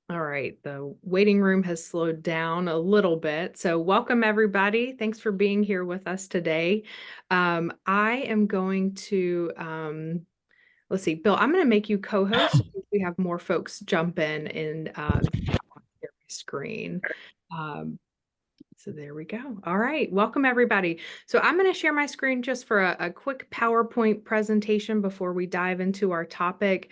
All right, the waiting room has slowed down a little bit. So welcome everybody. Thanks for being here with us today. I am going to, let's see, Bill, I'm going to make you co-host. We have more folks jump in and share my screen. Um, so there we go. All right. Welcome, everybody. So I'm going to share my screen just for a quick PowerPoint presentation before we dive into our topic.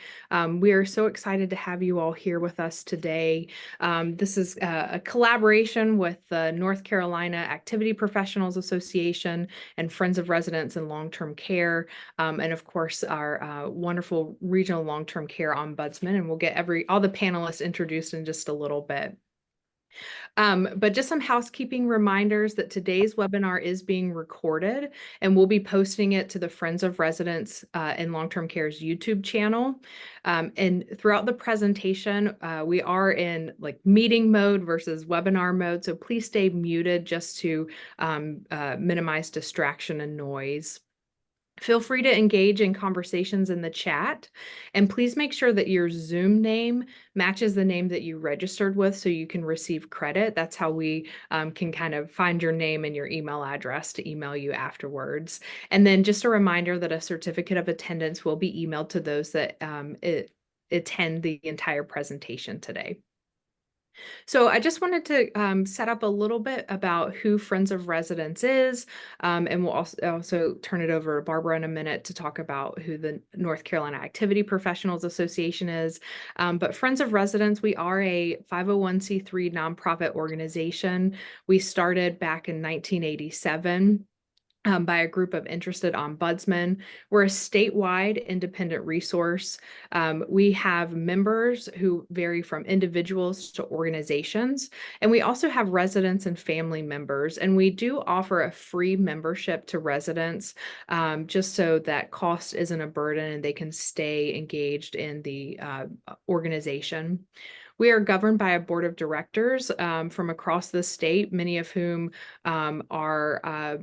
We are so excited to have you all here with us today. This is a collaboration with the North Carolina Activity Professionals Association and Friends of Residents in Long-Term Care, and of course, our wonderful regional long-term care ombudsman. And we'll get all the panelists introduced in just a little bit. But just some housekeeping reminders that today's webinar is being recorded and we'll be posting it to the Friends of Residents in Long-Term Care's YouTube channel. And throughout the presentation, we are in like meeting mode versus webinar mode. So please stay muted just to minimize distraction and noise. Feel free to engage in conversations in the chat, and please make sure that your Zoom name matches the name that you registered with so you can receive credit. That's how we can kind of find your name and your email address to email you afterwards. And then just a reminder that a certificate of attendance will be emailed to those that attend the entire presentation today. So I just wanted to set up a little bit about who Friends of Residents is, and we'll also turn it over to Barbara in a minute to talk about who the North Carolina Activity Professionals Association is. But Friends of Residents, we are a 501c3 nonprofit organization. We started back in 1987. By a group of interested ombudsmen. We're a statewide independent resource. We have members who vary from individuals to organizations, and we also have residents and family members. And we do offer a free membership to residents just so that cost isn't a burden and they can stay engaged in the organization. We are governed by a board of directors from across the state, many of whom are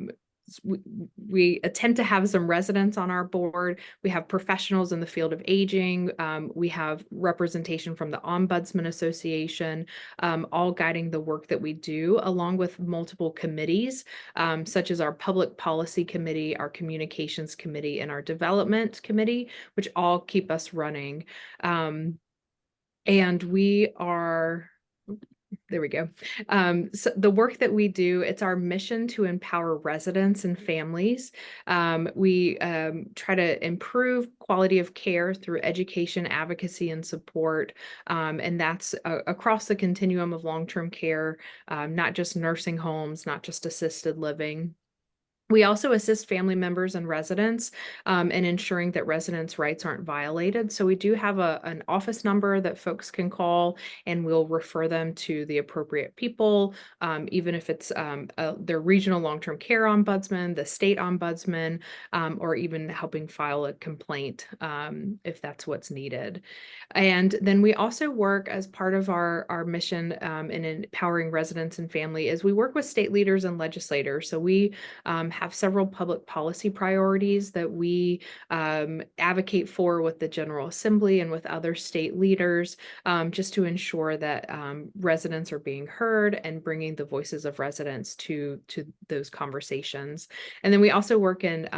we attempt to have some residents on our board. We have professionals in the field of aging. We have representation from the Ombudsman Association, all guiding the work that we do, along with multiple committees, such as our Public Policy Committee, our Communications Committee, and our Development Committee, which all keep us running. And we are there we go. So the work that we do, it's our mission to empower residents and families. We try to improve quality of care through education, advocacy, and support. And that's across the continuum of long-term care, not just nursing homes, not just assisted living. We also assist family members and residents in ensuring that residents' rights aren't violated. So we do have an office number that folks can call, and we'll refer them to the appropriate people, even if it's their regional long-term care ombudsman, the state ombudsman, or even helping file a complaint if that's what's needed. And then we also work as part of our mission in empowering residents and family is we work with state leaders and legislators. So we have several public policy priorities that we advocate for with the General Assembly and with other state leaders, just to ensure that residents are being heard and bringing the voices of residents to those conversations. And then we also work in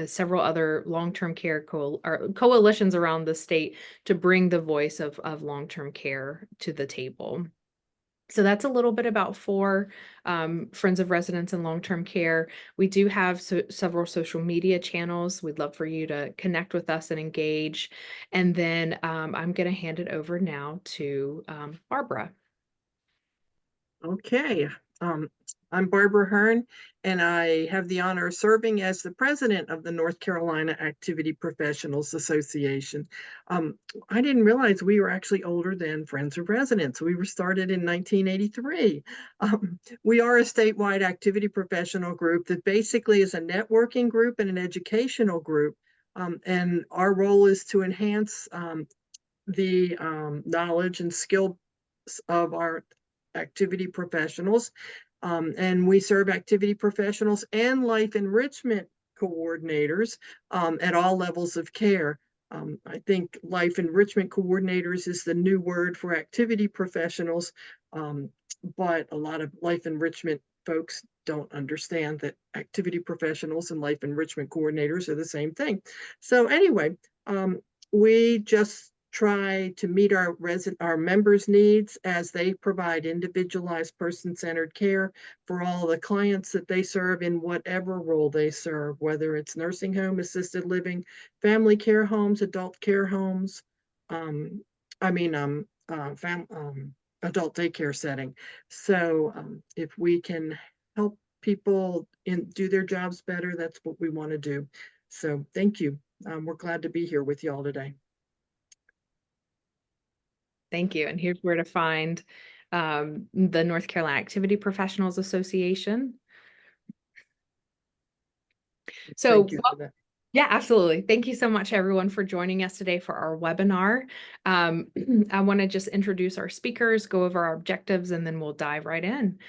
several other long-term care coalitions around the state to bring the voice of long-term care to the table. So that's a little bit about Friends of Residents in Long-Term Care. We do have several social media channels. We'd love for you to connect with us and engage. And then I'm going to hand it over now to Barbara. Okay. I'm Barbara Hearn, and I have the honor of serving as the president of the North Carolina Activity Professionals Association. I didn't realize we were actually older than Friends of Residents. We were started in 1983. We are a statewide activity professional group that basically is a networking group and an educational group. And our role is to enhance the knowledge and skill of our activity professionals. And we serve activity professionals and life enrichment coordinators at all levels of care. I think life enrichment coordinators is the new word for activity professionals, but a lot of life enrichment folks don't understand that activity professionals and life enrichment coordinators are the same thing. So anyway, we just try to meet our members' needs as they provide individualized person-centered care for all the clients that they serve in whatever role they serve, whether it's nursing home, assisted living, family care homes, adult care homes, um, I mean, adult daycare setting. So if we can help people do their jobs better, that's what we want to do. So thank you. We're glad to be here with y'all today. Thank you. And here's where to find the North Carolina Activity Professionals Association. So Thank you for that. yeah, absolutely. Thank you so much, everyone, for joining us today for our webinar. I want to just introduce our speakers, go over our objectives, and then we'll dive right in.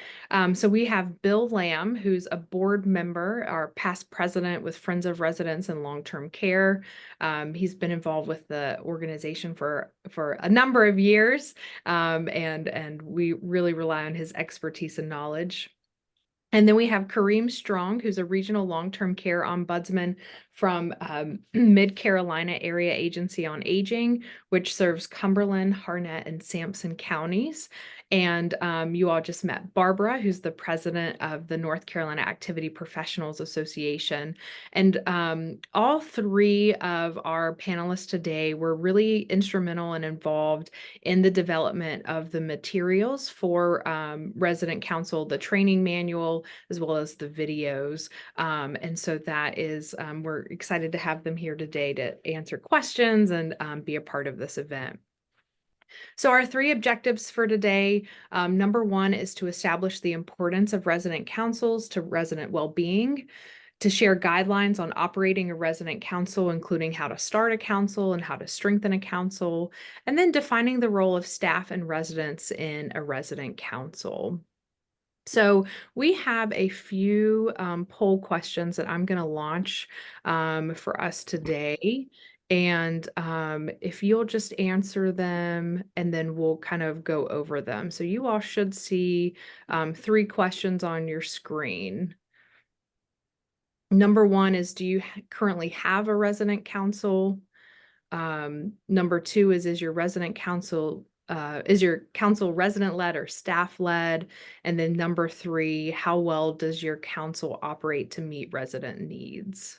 So we have Bill Lamb, who's a board member, our past president with Friends of Residents and Long-Term Care. He's been involved with the organization for a number of years, and we really rely on his expertise and knowledge. And then we have Kareem Strong, who's a regional long-term care ombudsman from Mid-Carolina Area Agency on Aging, which serves Cumberland, Harnett, and Sampson counties. And you all just met Barbara, who's the president of the North Carolina Activity Professionals Association. And all three of our panelists today were really instrumental and involved in the development of the materials for resident council, the training manual, as well as the videos. And so that is, we're excited to have them here today to answer questions and be a part of this event. So our three objectives for today, number one is to establish the importance of resident councils to resident well-being, to share guidelines on operating a resident council, including how to start a council and how to strengthen a council, and then defining the role of staff and residents in a resident council. So we have a few poll questions that I'm going to launch for us today. And if you'll just answer them, and then we'll kind of go over them. So you all should see 3 questions on your screen. Number one is, do you currently have a resident council? Number 2 is your resident council, is your council resident-led or staff-led? And then number 3, how well does your council operate to meet resident needs?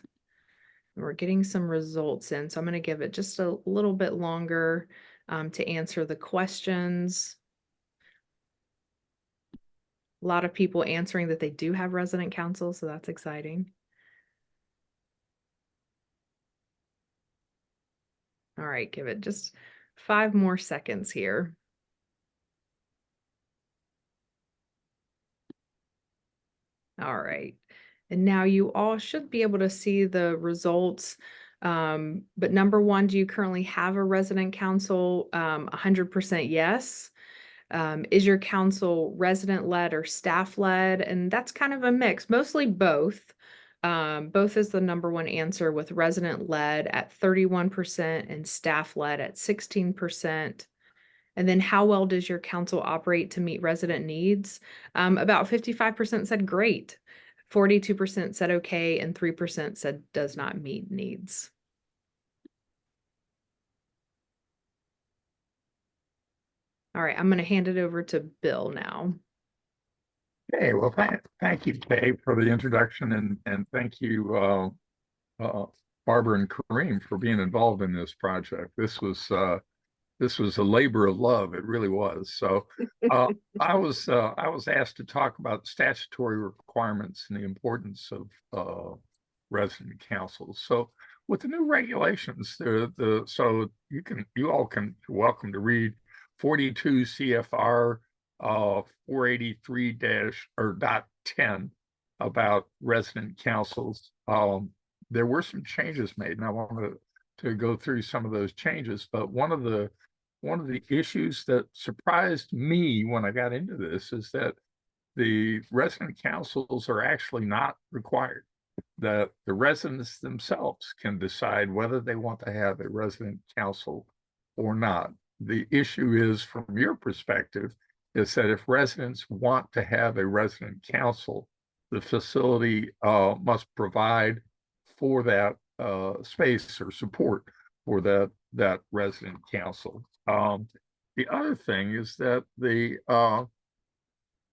And we're getting some results in, so I'm going to give it just a little bit longer to answer the questions. A lot of people answering that they do have resident council, so that's exciting. All right, give it just 5 more seconds here. All right. And now you all should be able to see the results. But number 1, do you currently have a resident council? 100% yes. Is your council resident-led or staff-led? And that's kind of a mix, mostly both. Both is the number 1 answer, with resident-led at 31% and staff-led at 16%. And then how well does your council operate to meet resident needs? About 55% said great, 42% said okay, and 3% said does not meet needs. All right, I'm going to hand it over to Bill now. Okay, well, thank you, Kay, for the introduction, and thank you, Barbara and Kareem, for being involved in this project. This was a labor of love. It really was. So I was asked to talk about statutory requirements and the importance of resident councils. So with the new regulations, so you all can, you're welcome to read 42 CFR 483-10 about resident councils. There were some changes made, and I wanted to go through some of those changes. But one of the issues that surprised me when I got into this is that the resident councils are actually not required. that the residents themselves can decide whether they want to have a resident council or not. The issue is, from your perspective, is that if residents want to have a resident council, the facility must provide for that space or support for that resident council. The other thing is that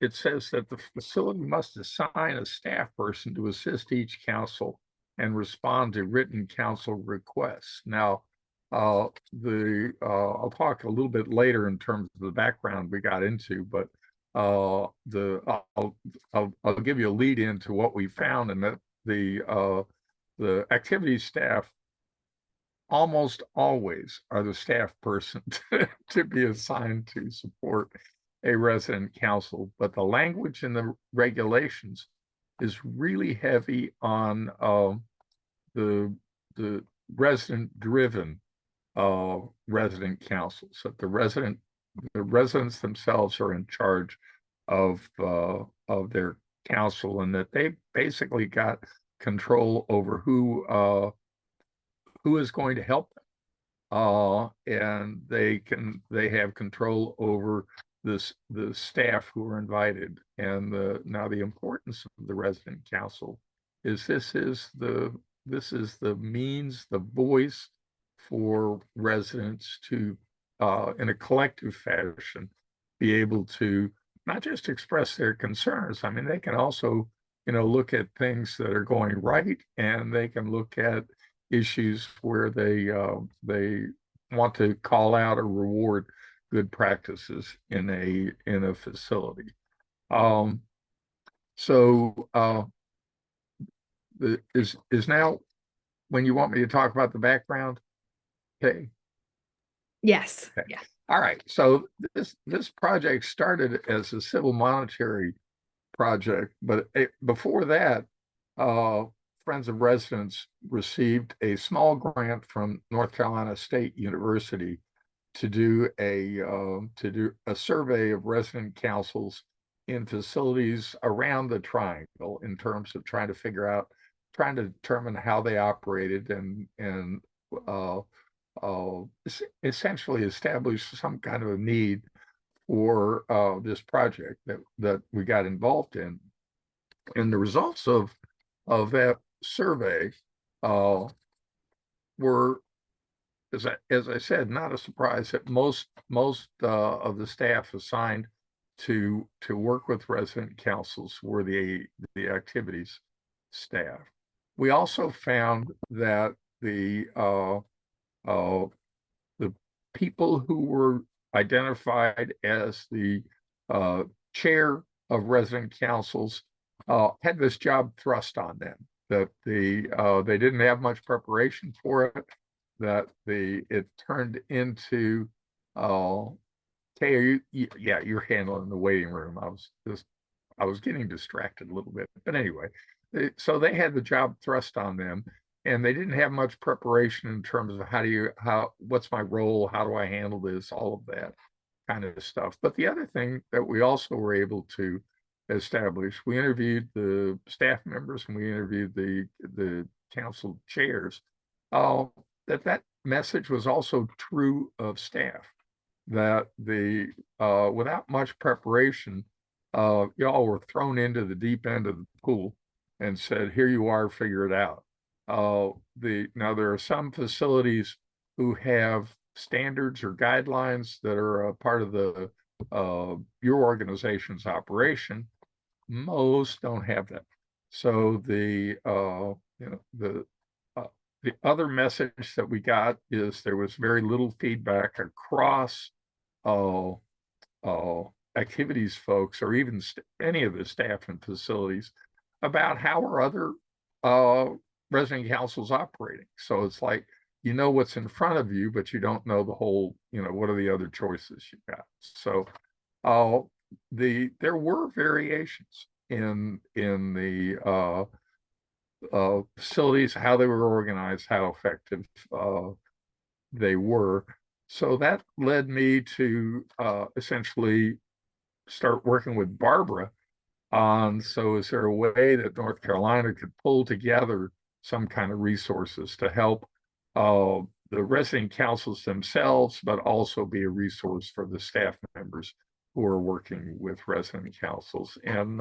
it says that the facility must assign a staff person to assist each council and respond to written council requests. Now, I'll talk a little bit later in terms of the background we got into, but I'll give you a lead into what we found, and that the activities staff almost always are the staff person to be assigned to support a resident council, but the language in the regulations is really heavy on the resident driven resident councils, that the residents themselves are in charge of their council, and that they basically got control over who is going to help them, and they have control over the staff who are invited. And now the importance of the resident council is this is the means, the voice for residents to in a collective fashion be able to not just express their concerns. I mean, they can also, look at things that are going right, and they can look at issues where they want to call out or reward good practices in a facility. Is now when you want me to talk about the background? Okay. Yes. Okay. Yeah. All right. So this project started as a civil monetary project, but before that, Friends of Residents received a small grant from North Carolina State University to do a survey of resident councils in facilities around the triangle, in terms of trying to determine how they operated, and essentially establish some kind of a need for this project that we got involved in. And the results of that survey were, as I said, not a surprise, that most of the staff assigned to work with resident councils were the activities staff. We also found that the people who were identified as the chair of resident councils had this job thrust on them, that they didn't have much preparation for it, that it turned into hey, you're handling the waiting room. I was getting distracted a little bit, but anyway, so they had the job thrust on them, and they didn't have much preparation in terms of what's my role, how do I handle this, all of that kind of stuff. But the other thing that we also were able to establish, we interviewed the staff members and we interviewed the council chairs, that message was also true of staff, that without much preparation, y'all were thrown into the deep end of the pool and said, here you are, figure it out. Now there are some facilities who have standards or guidelines that are a part of your organization's operation. Most don't have that. So the other message that we got is there was very little feedback across activities folks, or even any of the staff and facilities, about how are other resident councils operating. So it's like, what's in front of you, but you don't know the whole, what are the other choices you got. So there were variations in the facilities, how they were organized, how effective they were. So that led me to essentially start working with Barbara So is there a way that North Carolina could pull together some kind of resources to help the resident councils themselves, but also be a resource for the staff members who are working with resident councils? And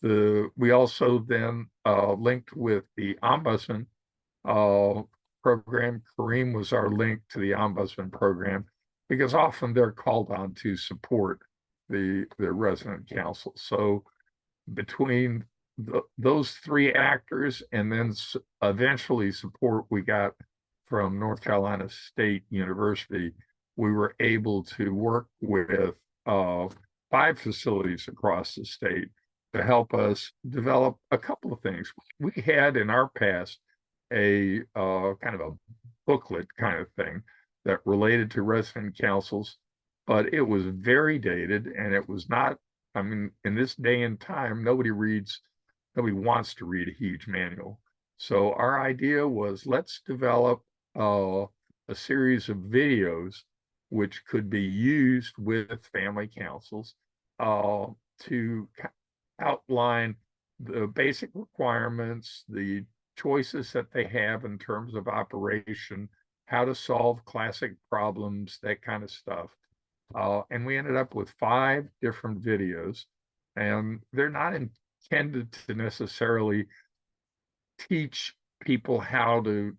we also then linked with the ombudsman program. Kareem was our link to the ombudsman program because often they're called on to support the resident council. So between those three actors and then eventually support we got from North Carolina State University, we were able to work with 5 facilities across the state to help us develop a couple of things. We had in our past a kind of a booklet kind of thing that related to resident councils, but it was very dated and it was not, I mean, in this day and time, nobody wants to read a huge manual. So our idea was, let's develop a series of videos which could be used with family councils to outline the basic requirements, the choices that they have in terms of operation, how to solve classic problems, that kind of stuff. And we ended up with 5 different videos, and they're not intended to necessarily teach people how to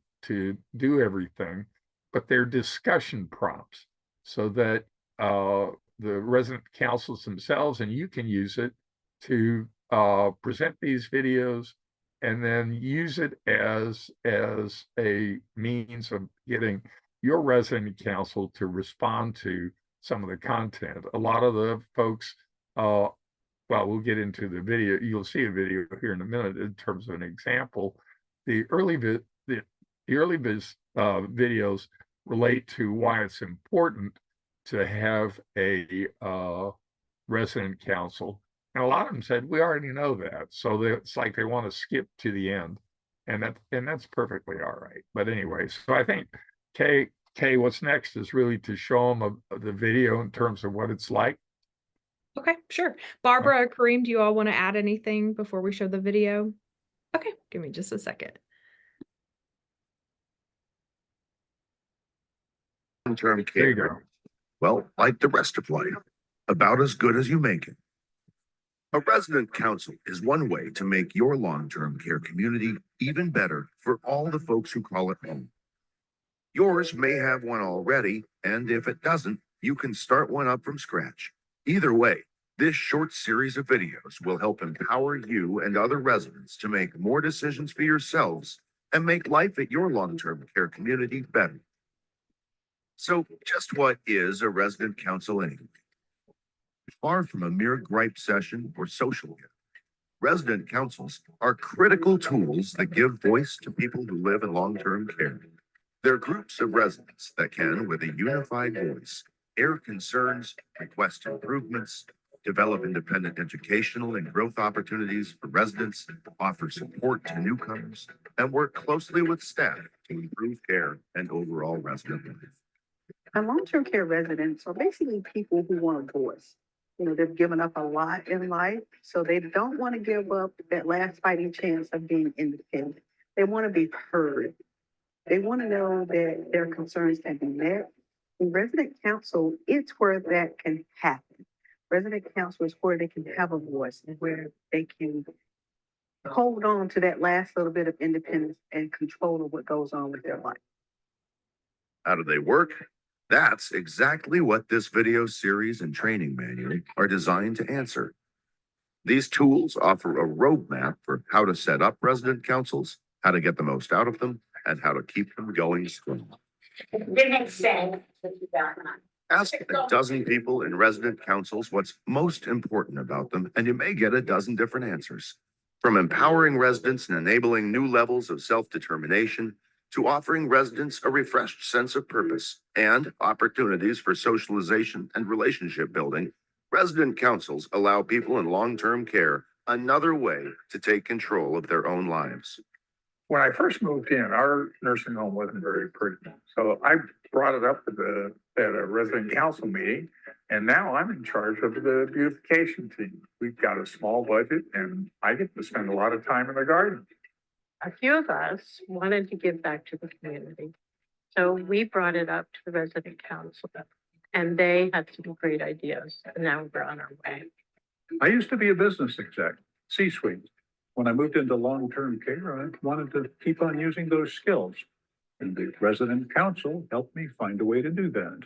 do everything, but they're discussion prompts so that the resident councils themselves and you can use it to present these videos and then use it as a means of getting your resident council to respond to some of the content. A lot of the folks, well, we'll get into the video. You'll see a video here in a minute in terms of an example. The early videos relate to why it's important to have a resident council. And a lot of them said, we already know that. So it's like they want to skip to the end. And that's perfectly all right. But anyway, so I think Kay, what's next is really to show them the video in terms of what it's like. Okay, sure. Barbara, Kareem, do you all want to add anything before we show the video? Okay, give me just a second. Long-term There you care. go. Well, like the rest of life, about as good as you make it. A resident council is one way to make your long-term care community even better for all the folks who call it home. Yours may have one already, and if it doesn't, you can start one up from scratch. Either way, this short series of videos will help empower you and other residents to make more decisions for yourselves and make life at your long-term care community better. So, just what is a resident council anyway? Far from a mere gripe session or social gathering, resident councils are critical tools that give voice to people who live in long-term care. They're groups of residents that can, with a unified voice, air concerns, request improvements, develop independent educational and growth opportunities for residents, offer support to newcomers, and work closely with staff to improve care and overall resident life. And long-term care residents are basically people who want a voice. You know, they've given up a lot in life, so they don't want to give up that last fighting chance of being independent. They want to be heard. They want to know that their concerns can be met. In resident council, it's where that can happen. Resident council is where they can have a voice and where they can hold on to that last little bit of independence and control of what goes on with their life. How do they work? That's exactly what this video series and training manual are designed to answer. These tools offer a roadmap for how to set up resident councils, how to get the most out of them, and how to keep them going strong. Ask a dozen people in resident councils what's most important about them, and you may get a dozen different answers. From empowering residents and enabling new levels of self-determination to offering residents a refreshed sense of purpose and opportunities for socialization and relationship building, resident councils allow people in long-term care another way to take control of their own lives. when I first moved in, our nursing home wasn't very pretty. So I brought it up at a resident council meeting, and now I'm in charge of the beautification team. We've got a small budget, and I get to spend a lot of time in the garden. A few of us wanted to give back to the community. So we brought it up to the resident council and they had some great ideas and now we're on our way. I used to be a business exec, C-suite. When I moved into long-term care, I wanted to keep on using those skills. And the resident council helped me find a way to do that.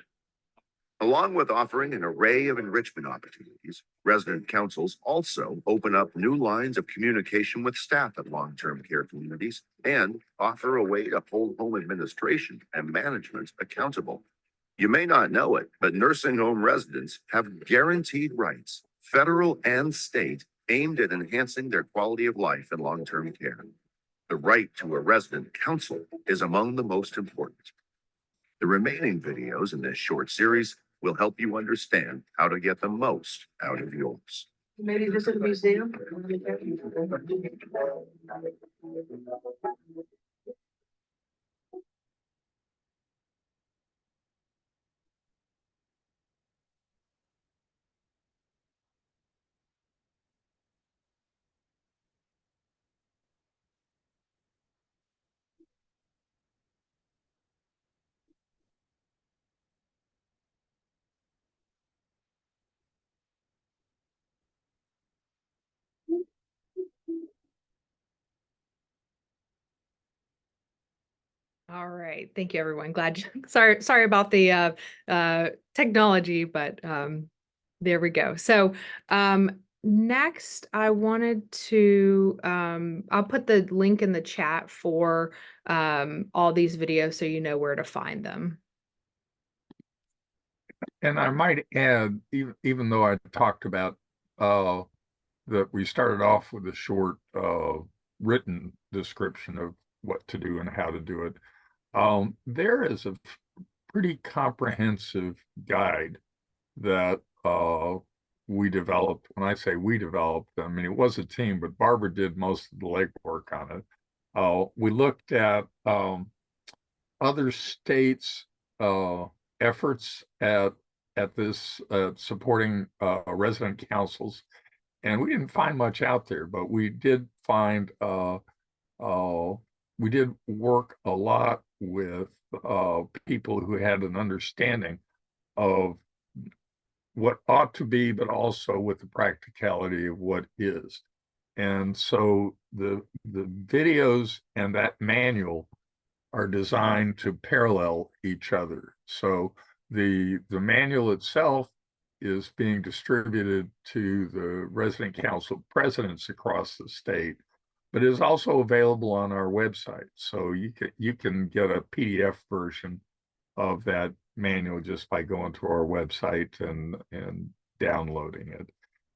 Along with offering an array of enrichment opportunities, resident councils also open up new lines of communication with staff at long-term care communities and offer a way to hold home administration and management accountable. You may not know it, but nursing home residents have guaranteed rights, federal and state, aimed at enhancing their quality of life in long-term care. The right to a resident council is among the most important. The remaining videos in this short series will help you understand how to get the most out of yours. Maybe visit a museum. All right. Thank you, everyone. Glad sorry about the technology, but there we go. So next I wanted to I'll put the link in the chat for all these videos so you know where to find them. And I might add, even though I talked about that we started off with a short written description of what to do and how to do it, there is a pretty comprehensive guide that we developed. When I say we developed, I mean, it was a team, but Barbara did most of the legwork on it. We looked at other states' efforts at this supporting resident councils, and we didn't find much out there, but we did find we did work a lot with people who had an understanding of what ought to be, but also with the practicality of what is. And so the videos and that manual are designed to parallel each other. So the manual itself is being distributed to the resident council presidents across the state, but is also available on our website. So you can get a PDF version of that manual just by going to our website and downloading it.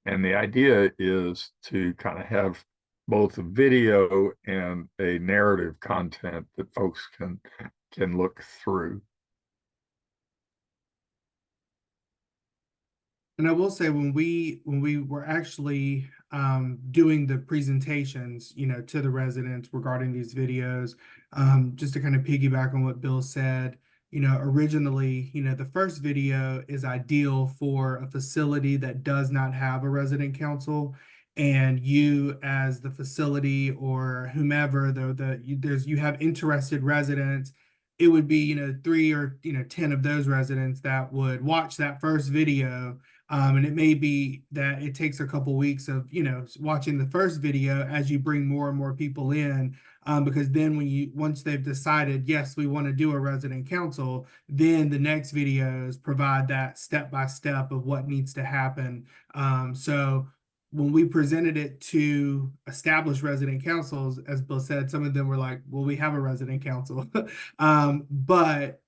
And the idea is to kind of have both a video and a narrative content that folks can look through. And I will say when we were actually doing the presentations, to the residents regarding these videos, just to kind of piggyback on what Bill said, originally, the first video is ideal for a facility that does not have a resident council. And you as the facility or whomever, you have interested residents, it would be, 3 or 10 of those residents that would watch that first video. And it may be that it takes a couple weeks of, watching the first video as you bring more and more people in, because then once they've decided, yes, we want to do a resident council, then the next videos provide that step-by-step of what needs to happen. So when we presented it to established resident councils, as Bill said, some of them were like, well, we have a resident council. But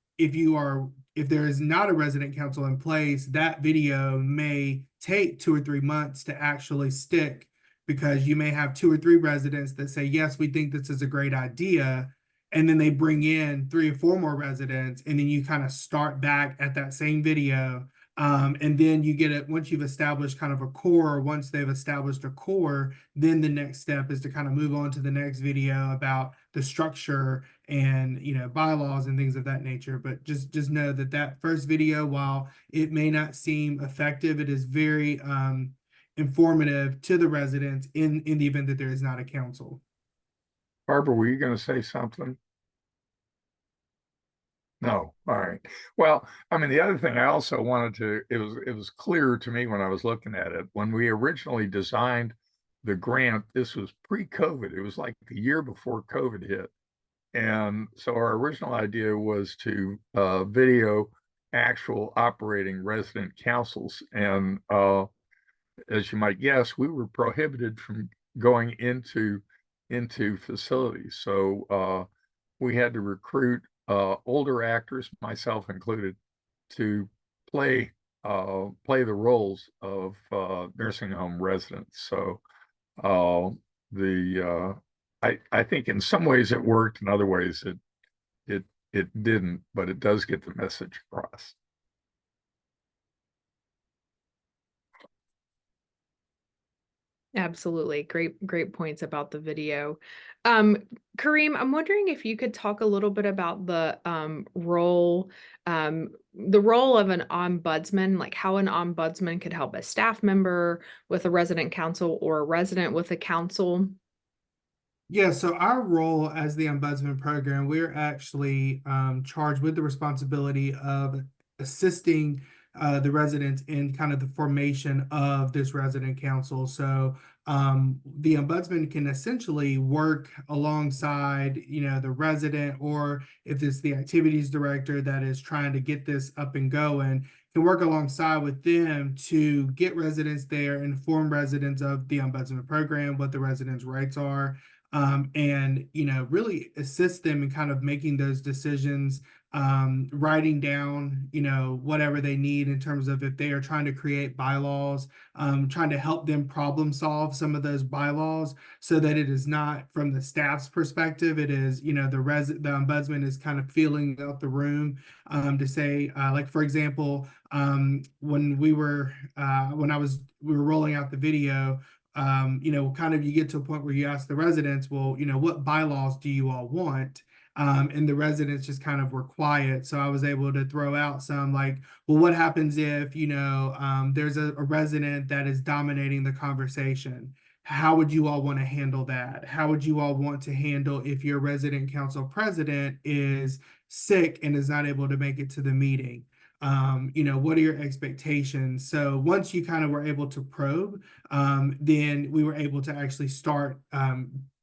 if there is not a resident council in place, that video may take 2 or 3 months to actually stick, because you may have 2 or 3 residents that say, yes, we think this is a great idea. And then they bring in 3 or 4 more residents, and then you kind of start back at that same video. And then you get it once you've established kind of a core, once they've established a core, then the next step is to kind of move on to the next video about the structure and, you know, bylaws and things of that nature. But just know that that first video, while it may not seem effective, it is very informative to the residents in the event that there is not a council. Barbara, were you going to say something? No, all right. Well, I mean, the other thing I also wanted to, it was clear to me when I was looking at it, when we originally designed the grant, this was pre-COVID. It was like the year before COVID hit. And so our original idea was to video actual operating resident councils. And as you might guess, we were prohibited from going into facilities. So we had to recruit older actors, myself included, to play the roles of nursing home residents. So I think in some ways it worked, in other ways it didn't, but it does get the message across. Absolutely. Great points about the video. Kareem, I'm wondering if you could talk a little bit about the role of an ombudsman, like how an ombudsman could help a staff member with a resident council or a resident with a council. Yeah, so our role as the Ombudsman program, we're actually charged with the responsibility of assisting the residents in kind of the formation of this resident council. So the Ombudsman can essentially work alongside, you know, the resident, or if it's the activities director that is trying to get this up and going, can work alongside with them to get residents there, inform residents of the Ombudsman program, what the residents' rights are. And, you know, really assist them in kind of making those decisions, writing down, you know, whatever they need in terms of if they are trying to create bylaws, trying to help them problem solve some of those bylaws so that it is not from the staff's perspective. It is, you know, the ombudsman is kind of feeling out the room to say, like, for example, when we were rolling out the video, you know, kind of you get to a point where you ask the residents, well, you know, what bylaws do you all want? And the residents just kind of were quiet. So I was able to throw out some like, well, what happens if, you know, there's a resident that is dominating the conversation? How would you all want to handle that? How would you all want to handle if your resident council president is sick and is not able to make it to the meeting? You know, what are your expectations? So once you kind of were able to probe, then we were able to actually start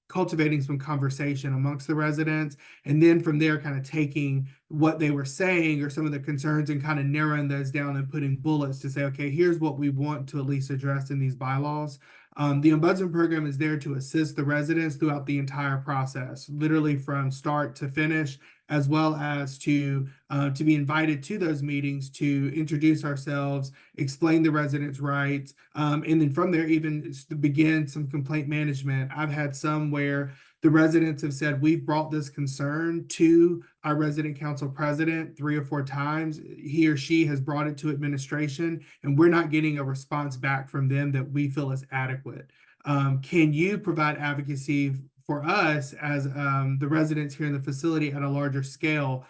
cultivating some conversation amongst the residents. And then from there, kind of taking what they were saying or some of the concerns and kind of narrowing those down and putting bullets to say, okay, here's what we want to at least address in these bylaws. The Ombudsman program is there to assist the residents throughout the entire process, literally from start to finish, as well as to be invited to those meetings to introduce ourselves, explain the residents' rights, and then from there even begin some complaint management. I've had some where the residents have said, we've brought this concern to our resident council president 3 or 4 times. He or she has brought it to administration, and we're not getting a response back from them that we feel is adequate. Can you provide advocacy for us as the residents here in the facility at a larger scale?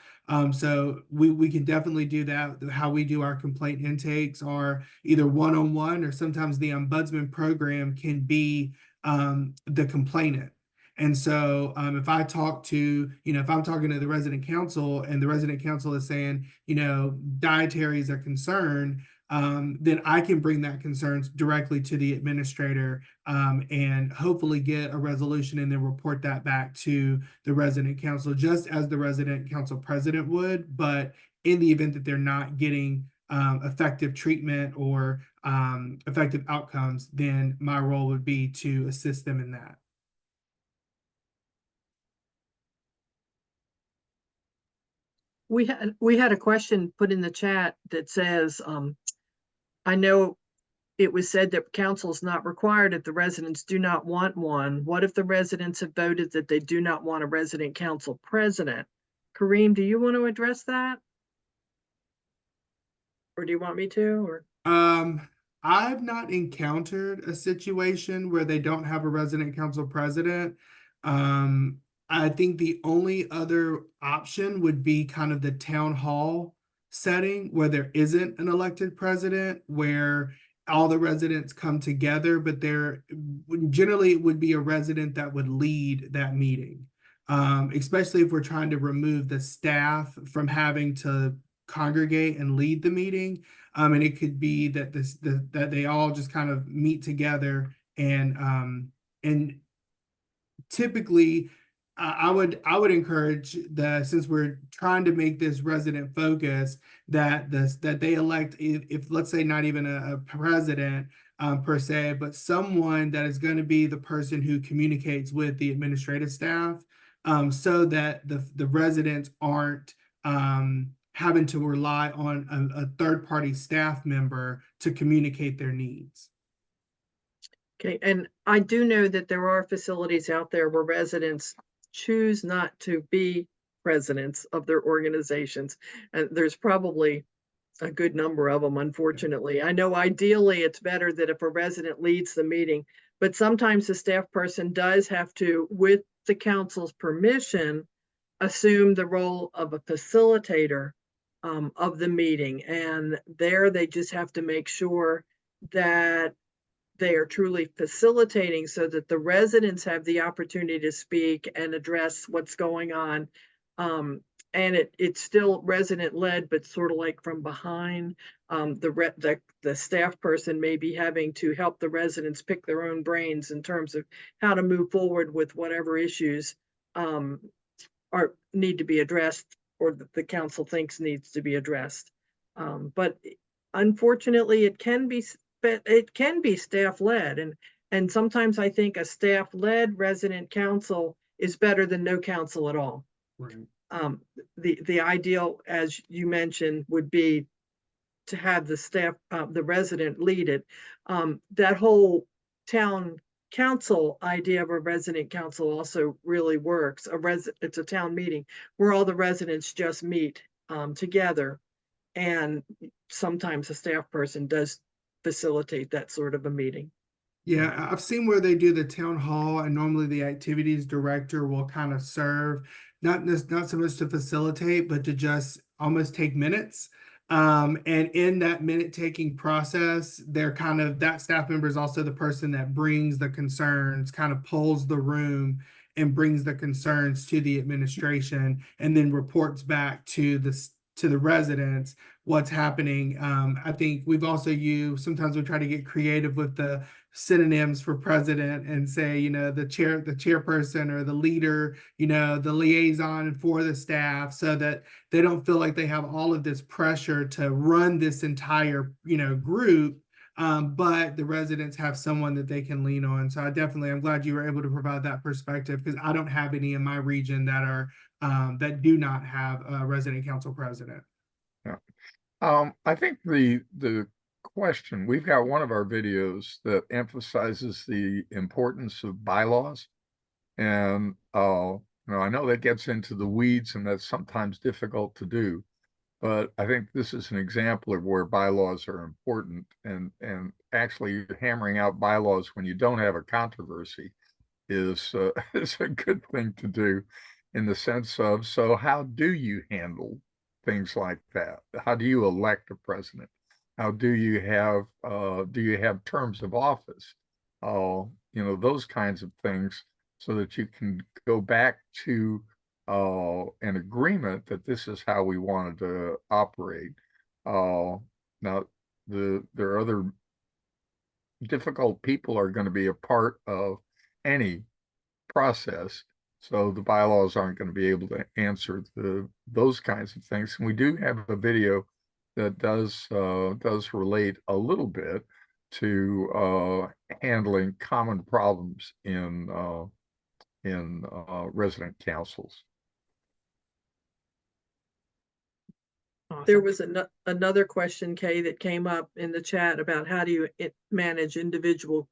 So we can definitely do that. How we do our complaint intakes are either one-on-one, or sometimes the ombudsman program can be the complainant. And so if I talk to, you know, if I'm talking to the resident council and the resident council is saying, you know, dietary is a concern, then I can bring that concerns directly to the administrator and hopefully get a resolution and then report that back to the resident council, just as the resident council president would. But in the event that they're not getting effective treatment or effective outcomes, then my role would be to assist them in that. We had a question put in the chat that says, I know it was said that council is not required if the residents do not want one. What if the residents have voted that they do not want a resident council president? Kareem, do you want to address that? or do you want me to, or? I've not encountered a situation where they don't have a resident council president. I think the only other option would be kind of the town hall setting where there isn't an elected president, where all the residents come together, but generally it would be a resident that would lead that meeting. Especially if we're trying to remove the staff from having to congregate and lead the meeting. And it could be that that they all just kind of meet together and typically I would encourage since we're trying to make this resident focus that they elect if let's say not even a president per se, but someone that is going to be the person who communicates with the administrative staff, so that the residents aren't having to rely on a third-party staff member to communicate their needs. Okay, and I do know that there are facilities out there where residents choose not to be presidents of their organizations. And there's probably a good number of them, unfortunately. I know ideally it's better that if a resident leads the meeting, but sometimes the staff person does have to, with the council's permission, assume the role of a facilitator of the meeting. And there they just have to make sure that they are truly facilitating so that the residents have the opportunity to speak and address what's going on. And it's still resident led, but sort of like from behind. The staff person may be having to help the residents pick their own brains in terms of how to move forward with whatever issues are need to be addressed or that the council thinks needs to be addressed. But unfortunately, it can be staff led, and sometimes I think a staff led resident council is better than no council at all. Right. The ideal, as you mentioned, would be to have the staff, the resident lead it. That whole town council idea of a resident council also really works. It's a town meeting where all the residents just meet together, and sometimes a staff person does facilitate that sort of a meeting. Yeah, I've seen where they do the town hall, and normally the activities director will kind of serve, not so much to facilitate, but to just almost take minutes. And in that minute taking process, they're kind of that staff member is also the person that brings the concerns, kind of polls the room and brings the concerns to the administration, and then reports back to the residents what's happening. I think we've also used, sometimes we try to get creative with the synonyms for president and say, the chairperson or the leader, the liaison for the staff, so that they don't feel like they have all of this pressure to run this entire, group. But the residents have someone that they can lean on. So I'm glad you were able to provide that perspective, because I don't have any in my region that are that do not have a resident council president. Yeah. I think the question, we've got one of our videos that emphasizes the importance of bylaws. And I know that gets into the weeds and that's sometimes difficult to do, but I think this is an example of where bylaws are important, and actually hammering out bylaws when you don't have a controversy is a good thing to do, in the sense of, so how do you handle things like that? How do you elect a president? How do you have terms of office? Those kinds of things, so that you can go back to an agreement that this is how we wanted to operate. Now, there are other difficult people are going to be a part of any process. So the bylaws aren't going to be able to answer those kinds of things. And we do have a video that does relate a little bit to handling common problems in resident councils. There was another question, Kay, that came up in the chat about how do you manage individual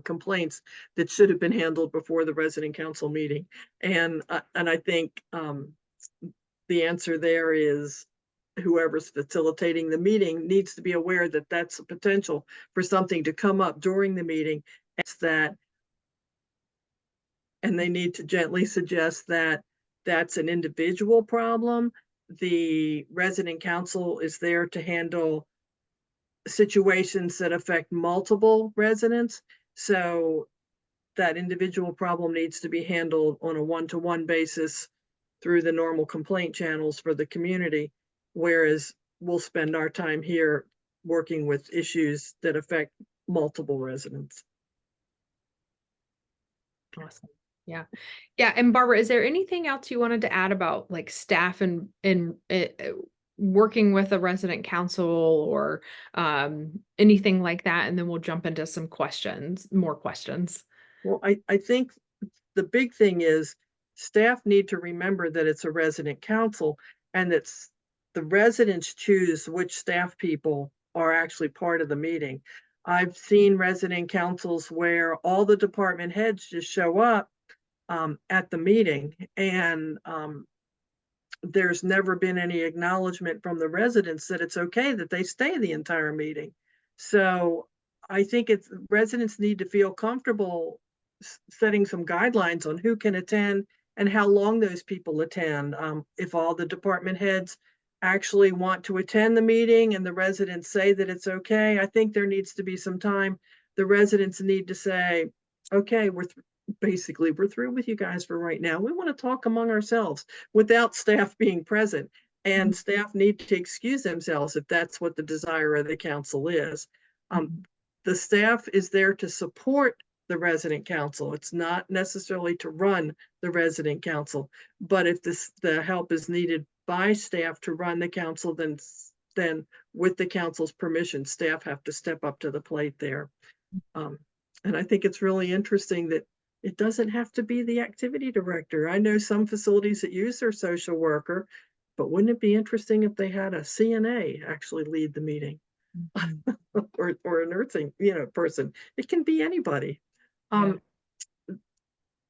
complaints that should have been handled before the resident council meeting. And I think the answer there is whoever's facilitating the meeting needs to be aware that that's a potential for something to come up during the meeting. It's that, and they need to gently suggest that that's an individual problem. The resident council is there to handle situations that affect multiple residents. So that individual problem needs to be handled on a one-to-one basis through the normal complaint channels for the community, whereas we'll spend our time here working with issues that affect multiple residents. Awesome. Yeah. Yeah. And Barbara, is there anything else you wanted to add about like staff and working with a resident council or anything like that? And then we'll jump into some questions, more questions. Well, I think the big thing is staff need to remember that it's a resident council and that the residents choose which staff people are actually part of the meeting. I've seen resident councils where all the department heads just show up at the meeting, and there's never been any acknowledgement from the residents that it's okay that they stay the entire meeting. So I think residents need to feel comfortable setting some guidelines on who can attend and how long those people attend. If all the department heads actually want to attend the meeting and the residents say that it's okay, I think there needs to be some time. The residents need to say, okay, we're through with you guys for right now. We want to talk among ourselves without staff being present. And staff need to excuse themselves if that's what the desire of the council is. The staff is there to support the resident council. It's not necessarily to run the resident council, but if the help is needed by staff to run the council, then with the council's permission, staff have to step up to the plate there. And I think it's really interesting that it doesn't have to be the activity director. I know some facilities that use their social worker, but wouldn't it be interesting if they had a CNA actually lead the meeting? or a nursing, person. It can be anybody.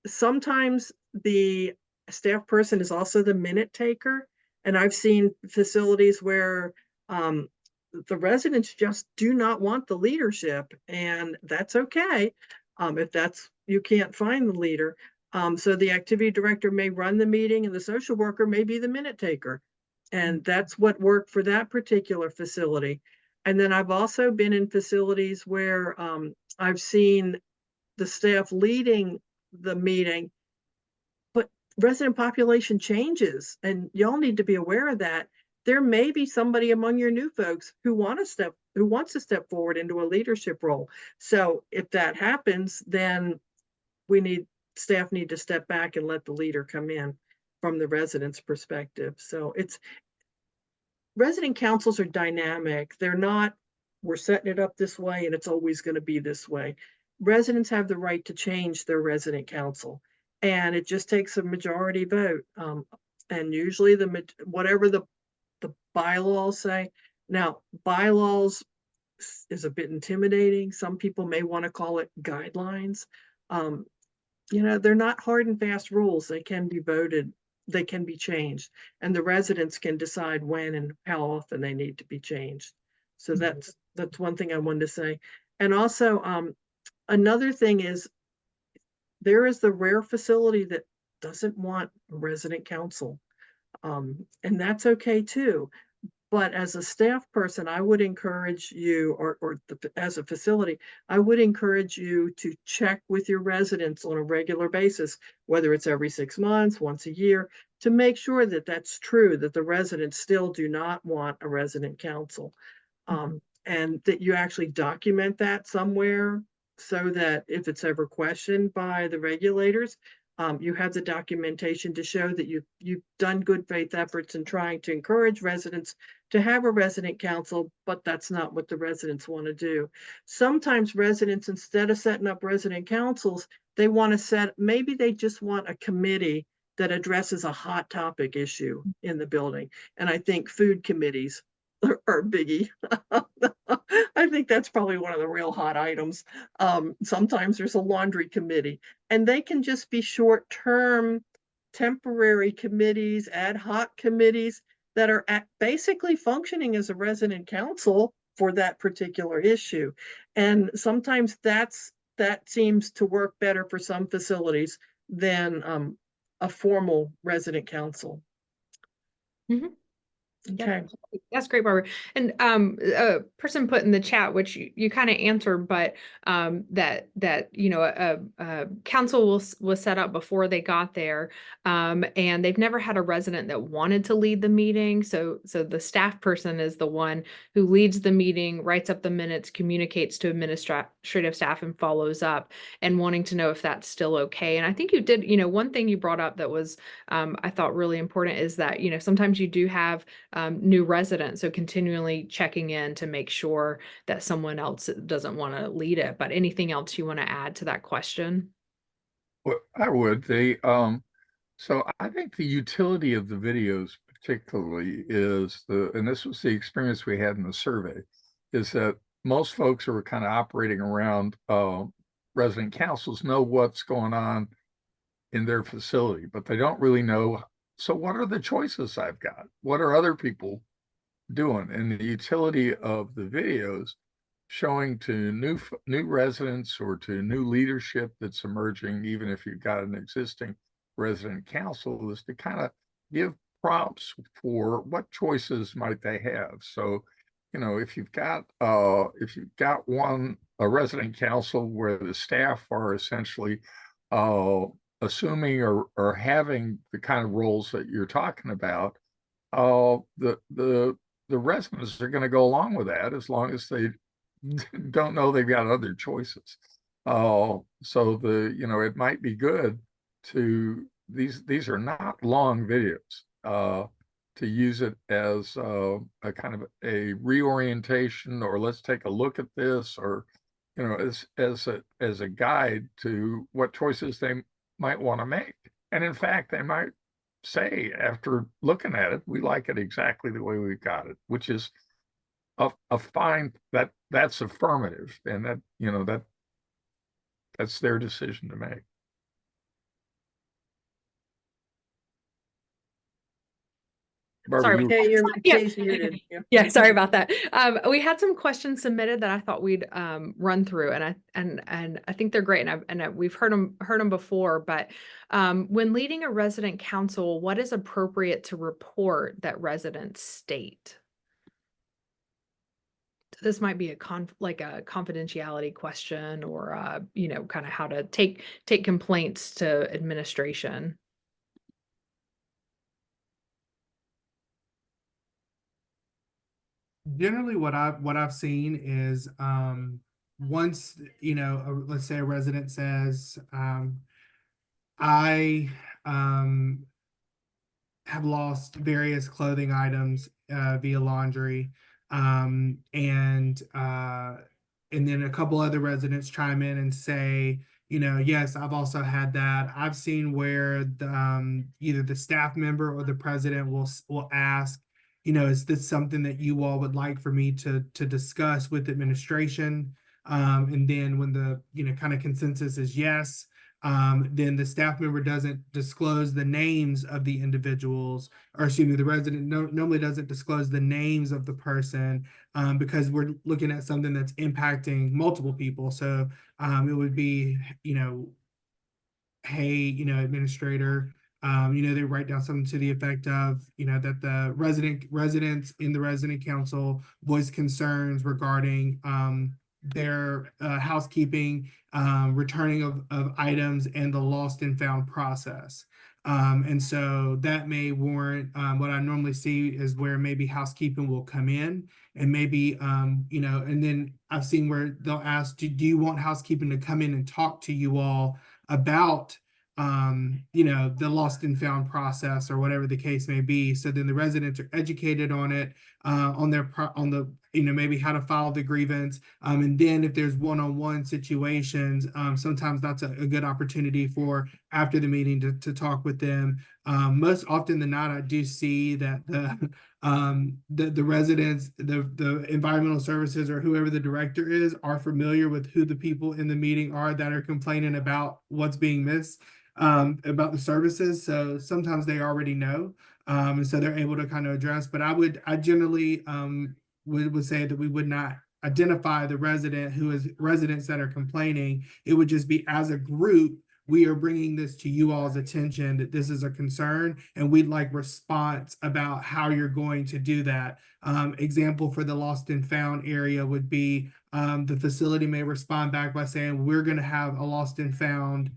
Sometimes the staff person is also the minute taker. And I've seen facilities where the residents just do not want the leadership, and that's okay. If you can't find the leader. So the activity director may run the meeting and the social worker may be the minute taker. And that's what worked for that particular facility. And then I've also been in facilities where I've seen the staff leading the meeting, but resident population changes, and y'all need to be aware of that. There may be somebody among your new folks who wants to step forward into a leadership role. So if that happens, then staff need to step back and let the leader come in from the resident's perspective. So resident councils are dynamic. They're not, we're setting it up this way and it's always going to be this way. Residents have the right to change their resident council, and it just takes a majority vote. And usually whatever the bylaws say. Now, bylaws is a bit intimidating. Some people may want to call it guidelines. They're not hard and fast rules. They can be voted, they can be changed, and the residents can decide when and how often they need to be changed. So that's one thing I wanted to say. And also, another thing is there is the rare facility that doesn't want a resident council. And that's okay too. But as a staff person, I would encourage you, as a facility, I would encourage you to check with your residents on a regular basis, whether it's every 6 months, once a year, to make sure that that's true, that the residents still do not want a resident council. And that you actually document that somewhere so that if it's ever questioned by the regulators, you have the documentation to show that you've done good faith efforts in trying to encourage residents to have a resident council, but that's not what the residents want to do. Sometimes residents, instead of setting up resident councils, they want to maybe they just want a committee that addresses a hot topic issue in the building. And I think food committees are biggie. I think that's probably one of the real hot items. Sometimes there's a laundry committee, and they can just be short-term, temporary committees, ad hoc committees that are basically functioning as a resident council for that particular issue. And sometimes that seems to work better for some facilities than a formal resident council. Mhm. Okay. That's great, Barbara. And a person put in the chat, which you kind of answered, but that you know a council was set up before they got there, and they've never had a resident that wanted to lead the meeting. So the staff person is the one who leads the meeting, writes up the minutes, communicates to administrative staff, and follows up. And wanting to know if that's still okay. And I think you did. You know, one thing you brought up that was I thought really important is that sometimes you do have new residents, so continually checking in to make sure that someone else doesn't want to lead it. But anything else you want to add to that question? Well, I would. So I think the utility of the videos particularly is and this was the experience we had in the survey, is that most folks who are kind of operating around resident councils know what's going on in their facility, but they don't really know. So what are the choices I've got? What are other people doing? And the utility of the videos showing to new residents or to new leadership that's emerging, even if you've got an existing resident council, is to kind of give prompts for what choices might they have. So, if you've got a resident council where the staff are essentially assuming or having the kind of roles that you're talking about, the residents are going to go along with that as long as they don't know they've got other choices. So it might be good to these are not long videos, to use it as a kind of a reorientation, or let's take a look at this, or as a guide to what choices they might want to make. And in fact, they might say, after looking at it, we like it exactly the way we've got it, which is a fine, that's affirmative, and that's their decision to make. Barbara, Sorry. Okay, you're Yeah. Kay's muted. Yeah, sorry about that. We had some questions submitted that I thought we'd run through, and I think they're great, and we've heard them before. But when leading a resident council, what is appropriate to report that residents state? This might be a confidentiality question, or kind of how to take complaints to administration. Generally, what I've seen is once let's say a resident says I have lost various clothing items via laundry, and then a couple other residents chime in and say, yes, I've also had that. I've seen where either the staff member or the president will ask, is this something that you all would like for me to discuss with administration? And then when the kind of consensus is yes, then the staff member doesn't disclose the names of the individuals, or excuse me, the resident normally doesn't disclose the names of the person, because we're looking at something that's impacting multiple people. So it would be, hey, administrator, they write down something to the effect of, that the residents in the resident council voice concerns regarding their housekeeping, returning of items, and the lost and found process. And so that may warrant what I normally see is where maybe housekeeping will come in, and maybe and then I've seen where they'll ask, do you want housekeeping to come in and talk to you all about the lost and found process, or whatever the case may be. So then the residents are educated on it, on the maybe how to file the grievance. And then if there's one-on-one situations, sometimes that's a good opportunity for after the meeting to talk with them. Most often than not, I do see that the residents, the environmental services, or whoever the director is, are familiar with who the people in the meeting are that are complaining about what's being missed, about the services. So sometimes they already know. And so they're able to kind of address, but I generally would say that we would not identify the residents that are complaining. It would just be, as a group, we are bringing this to you all's attention that this is a concern, and we'd like response about how you're going to do that. Example for the lost and found area would be the facility may respond back by saying, we're going to have a lost and found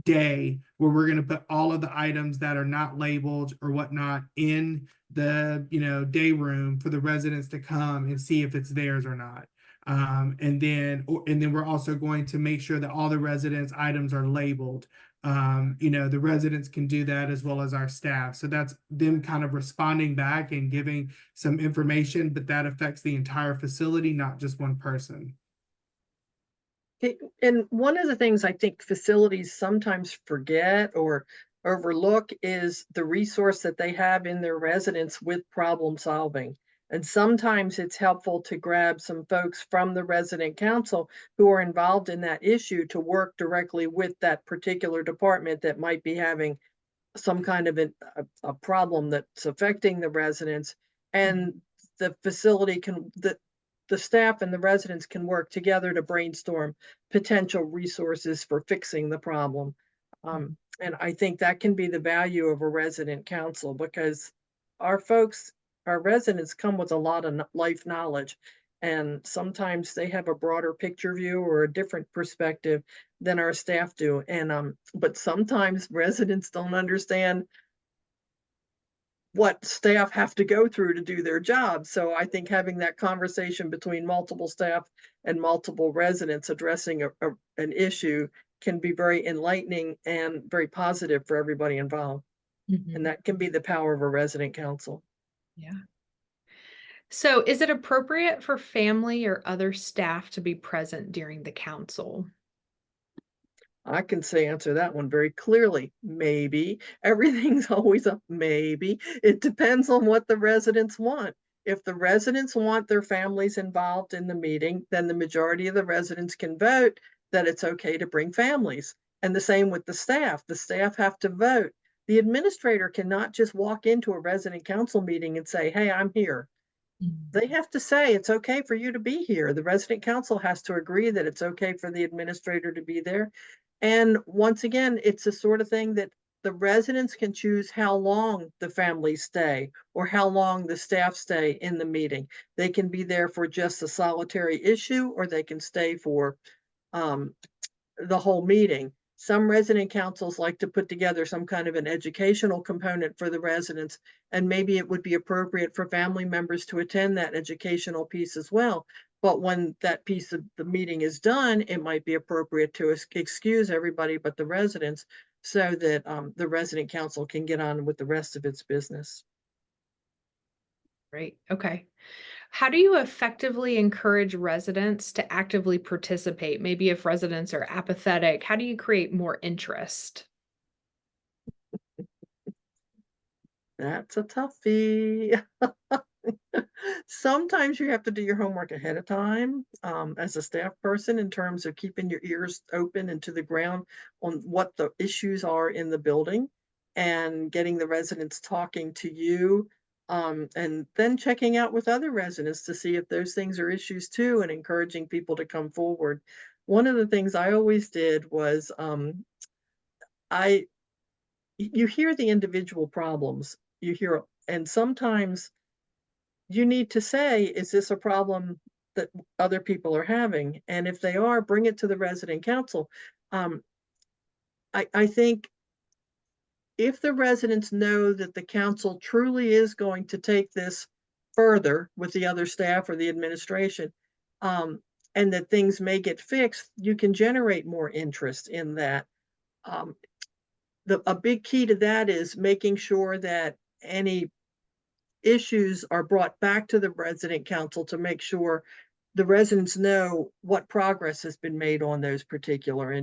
day where we're going to put all of the items that are not labeled or whatnot in the day room for the residents to come and see if it's theirs or not. And then we're also going to make sure that all the residents' items are labeled. The residents can do that as well as our staff. So that's them kind of responding back and giving some information, but that affects the entire facility, not just one person. Okay, and one of the things I think facilities sometimes forget or overlook is the resource that they have in their residents with problem solving. And sometimes it's helpful to grab some folks from the resident council who are involved in that issue to work directly with that particular department that might be having some kind of a problem that's affecting the residents. And the facility can, the staff and the residents can work together to brainstorm potential resources for fixing the problem. And I think that can be the value of a resident council, because our residents come with a lot of life knowledge, and sometimes they have a broader picture view or a different perspective than our staff do. And but sometimes residents don't understand what staff have to go through to do their job. So I think having that conversation between multiple staff and multiple residents addressing an issue can be very enlightening and very positive for everybody involved. And that can be the power of a resident council. Yeah. So is it appropriate for family or other staff to be present during the council? I can answer that one very clearly. Maybe. Everything's always a maybe. It depends on what the residents want. If the residents want their families involved in the meeting, then the majority of the residents can vote that it's okay to bring families. And the same with the staff. The staff have to vote. The administrator cannot just walk into a resident council meeting and say, hey, I'm here. They have to say it's okay for you to be here. The resident council has to agree that it's okay for the administrator to be there. And once again, it's the sort of thing that the residents can choose how long the families stay or how long the staff stay in the meeting. They can be there for just a solitary issue, or they can stay for the whole meeting. Some resident councils like to put together some kind of an educational component for the residents, and maybe it would be appropriate for family members to attend that educational piece as well. But when that piece of the meeting is done, it might be appropriate to excuse everybody but the residents, so that the resident council can get on with the rest of its business. Great. Okay. How do you effectively encourage residents to actively participate? Maybe if residents are apathetic, how do you create more interest? That's a toughie. Sometimes you have to do your homework ahead of time as a staff person, in terms of keeping your ears open and to the ground on what the issues are in the building, and getting the residents talking to you, and then checking out with other residents to see if those things are issues too, and encouraging people to come forward. One of the things I always did was you hear the individual problems, and sometimes you need to say, is this a problem that other people are having? And if they are, bring it to the resident council. I think if the residents know that the council truly is going to take this further with the other staff or the administration, and that things may get fixed, you can generate more interest in that. A big key to that is making sure that any issues are brought back to the resident council to make sure the residents know what progress has been made on those particular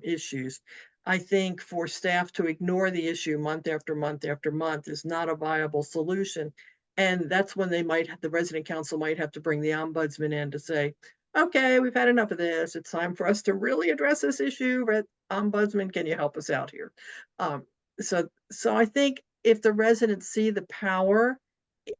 issues. I think for staff to ignore the issue month after month after month is not a viable solution. And that's when the resident council might have to bring the ombudsman in to say, okay, we've had enough of this. It's time for us to really address this issue. Ombudsman, can you help us out here? so I think if the residents see the power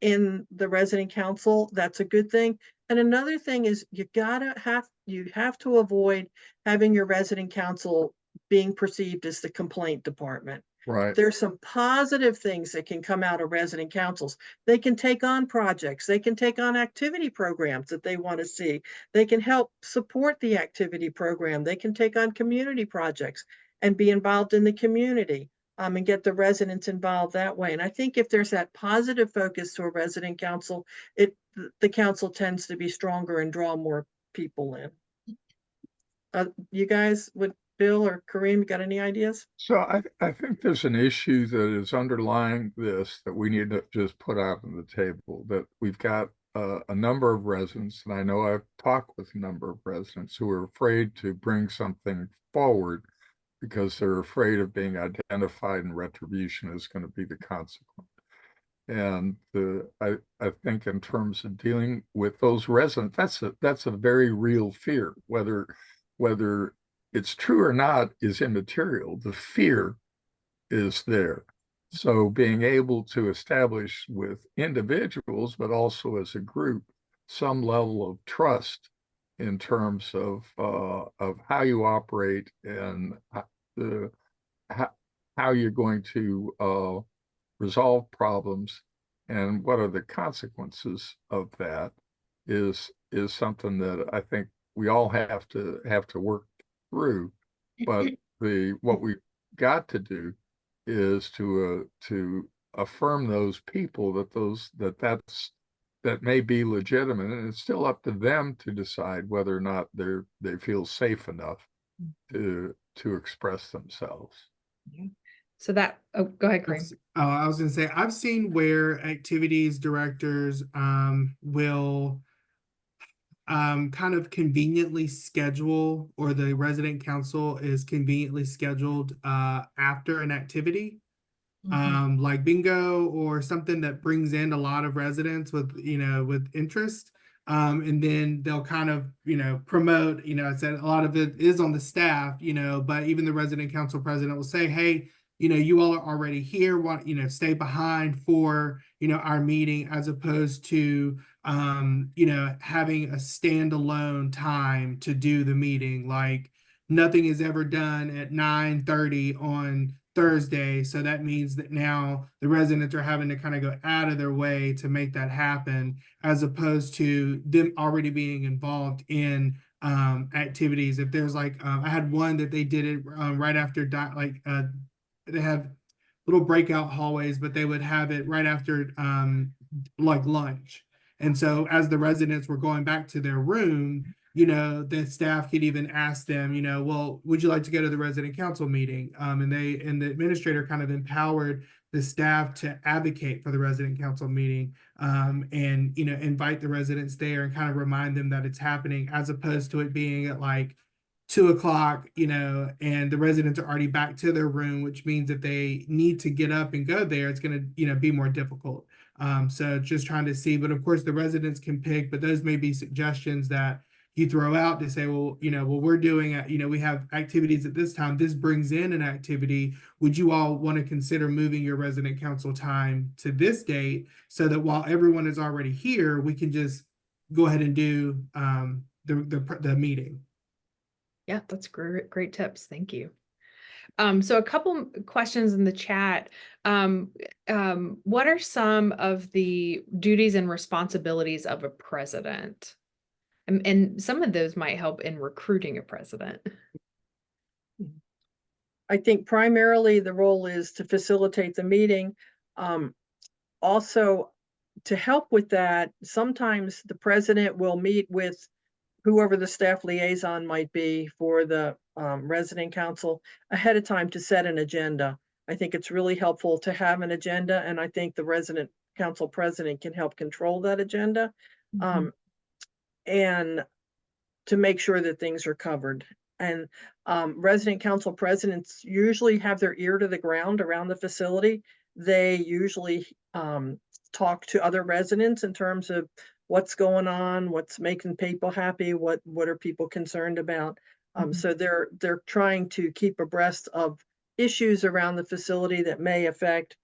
in the resident council, that's a good thing. And another thing is you have to avoid having your resident council being perceived as the complaint department. Right. There's some positive things that can come out of resident councils. They can take on projects. They can take on activity programs that they want to see. They can help support the activity program. They can take on community projects and be involved in the community, and get the residents involved that way. And I think if there's that positive focus to a resident council, the council tends to be stronger and draw more people in. You guys, would Bill or Kareem, got any ideas? So I think there's an issue that is underlying this that we need to just put out on the table, that we've got a number of residents, and I know I've talked with a number of residents who are afraid to bring something forward because they're afraid of being identified and retribution is going to be the consequence. And I think in terms of dealing with those residents, that's a very real fear. Whether it's true or not is immaterial. The fear is there. So being able to establish with individuals, but also as a group, some level of trust in terms of how you operate and how you're going to resolve problems and what are the consequences of that is something that I think we all have to work through. But what we got to do is to affirm those people that may be legitimate, and it's still up to them to decide whether or not they feel safe enough to express themselves. So that, oh, go ahead, Kareem. I was gonna say, I've seen where activities directors will kind of conveniently schedule, or the resident council is conveniently scheduled after an activity, like bingo or something that brings in a lot of residents with interest. And then they'll kind of, promote, I said a lot of it is on the staff, but even the resident council president will say, hey, you all are already here, stay behind for, our meeting, as opposed to, having a standalone time to do the meeting. Like nothing is ever done at 9:30 on Thursday. So that means that now the residents are having to kind of go out of their way to make that happen, as opposed to them already being involved in activities. If there's like, I had one that they did it right after, they have little breakout hallways, but they would have it right after like lunch. And so as the residents were going back to their room, the staff could even ask them, well, would you like to go to the resident council meeting? And the administrator kind of empowered the staff to advocate for the resident council meeting, and, invite the residents there and kind of remind them that it's happening, as opposed to it being at like 2:00, and the residents are already back to their room, which means if they need to get up and go there, it's going to, be more difficult. So just trying to see, but of course the residents can pick, but those may be suggestions that you throw out to say, well, we're doing, we have activities at this time. This brings in an activity. Would you all want to consider moving your resident council time to this date, so that while everyone is already here, we can just go ahead and do the meeting? Yeah, that's great tips. Thank you. So a couple questions in the chat. What are some of the duties and responsibilities of a president? And some of those might help in recruiting a president. I think primarily the role is to facilitate the meeting. Also, to help with that, sometimes the president will meet with whoever the staff liaison might be for the resident council ahead of time to set an agenda. I think it's really helpful to have an agenda, and I think the resident council president can help control that agenda, and to make sure that things are covered. And resident council presidents usually have their ear to the ground around the facility. They usually talk to other residents in terms of what's going on, what's making people happy, what are people concerned about. So they're trying to keep abreast of issues around the facility that may affect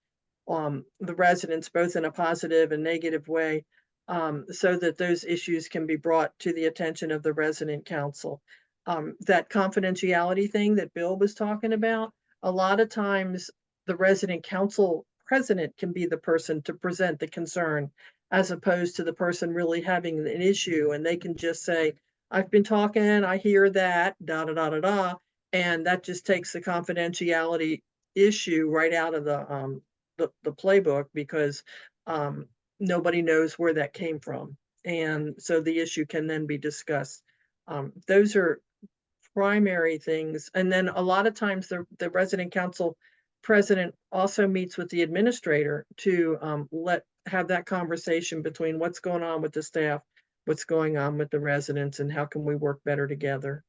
the residents, both in a positive and negative way, so that those issues can be brought to the attention of the resident council. That confidentiality thing that Bill was talking about, a lot of times the resident council president can be the person to present the concern as opposed to the person really having an issue, and they can just say, I've been talking, I hear that, da da da da da, and that just takes the confidentiality issue right out of the playbook because nobody knows where that came from. And so the issue can then be discussed. Those are primary things. And then a lot of times the resident council president also meets with the administrator to have that conversation between what's going on with the staff, what's going on with the residents, and how can we work better together.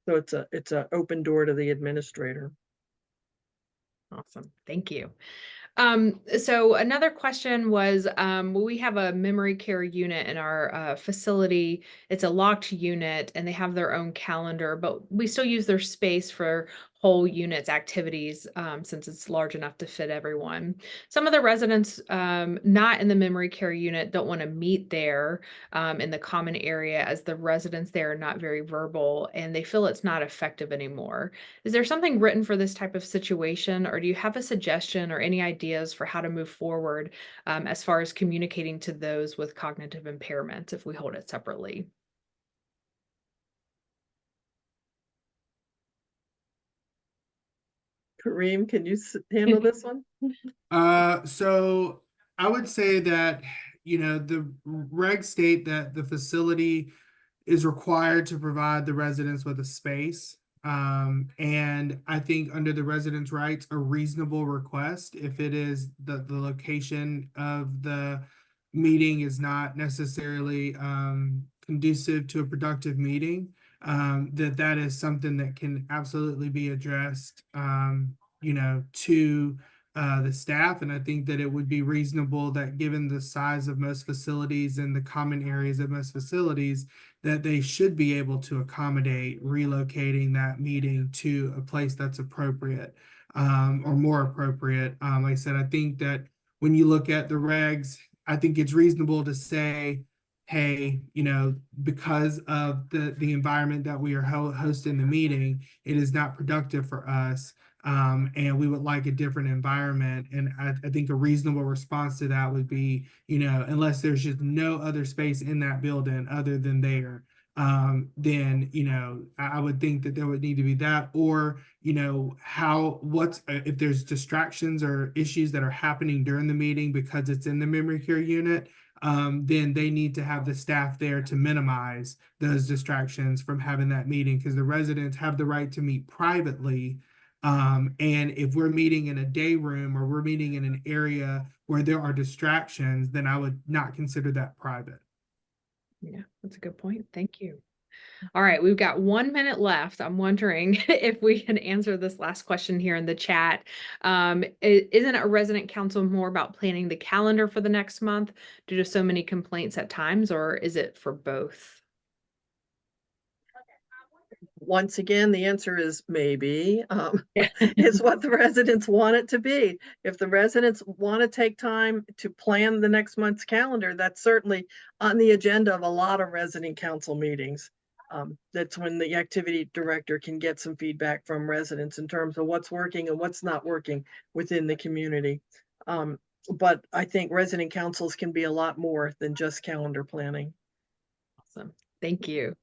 So it's a open door to the administrator. Awesome. Thank you. So another question was, we have a memory care unit in our facility. It's a locked unit and they have their own calendar, but we still use their space for whole unit's activities since it's large enough to fit everyone. Some of the residents not in the memory care unit don't want to meet there in the common area as the residents there are not very verbal and they feel it's not effective anymore. Is there something written for this type of situation, or do you have a suggestion or any ideas for how to move forward as far as communicating to those with cognitive impairment if we hold it separately? Kareem, can you handle this one? So I would say that, the regs state that the facility is required to provide the residents with a space. And I think under the residents' rights, a reasonable request, if it is the location of the meeting is not necessarily conducive to a productive meeting, that is something that can absolutely be addressed, to the staff. And I think that it would be reasonable that given the size of most facilities and the common areas of most facilities, that they should be able to accommodate relocating that meeting to a place that's appropriate or more appropriate. Like I said, I think that when you look at the regs, I think it's reasonable to say, hey, because of the environment that we are hosting the meeting, it is not productive for us. And we would like a different environment. And I think a reasonable response to that would be, unless there's just no other space in that building other than there, then, I would think that there would need to be that, or, if there's distractions or issues that are happening during the meeting because it's in the memory care unit, then they need to have the staff there to minimize those distractions from having that meeting, because the residents have the right to meet privately. And if we're meeting in a day room or we're meeting in an area where there are distractions, then I would not consider that private. Yeah, that's a good point. Thank you. All right, we've got 1 minute left. I'm wondering if we can answer this last question here in the chat. Isn't a resident council more about planning the calendar for the next month due to so many complaints at times, or is it for both? Once again, the answer is maybe. It's what the residents want it to be. If the residents want to take time to plan the next month's calendar, that's certainly on the agenda of a lot of resident council meetings. That's when the activity director can get some feedback from residents in terms of what's working and what's not working within the community. But I think resident councils can be a lot more than just calendar planning. Awesome. Thank you.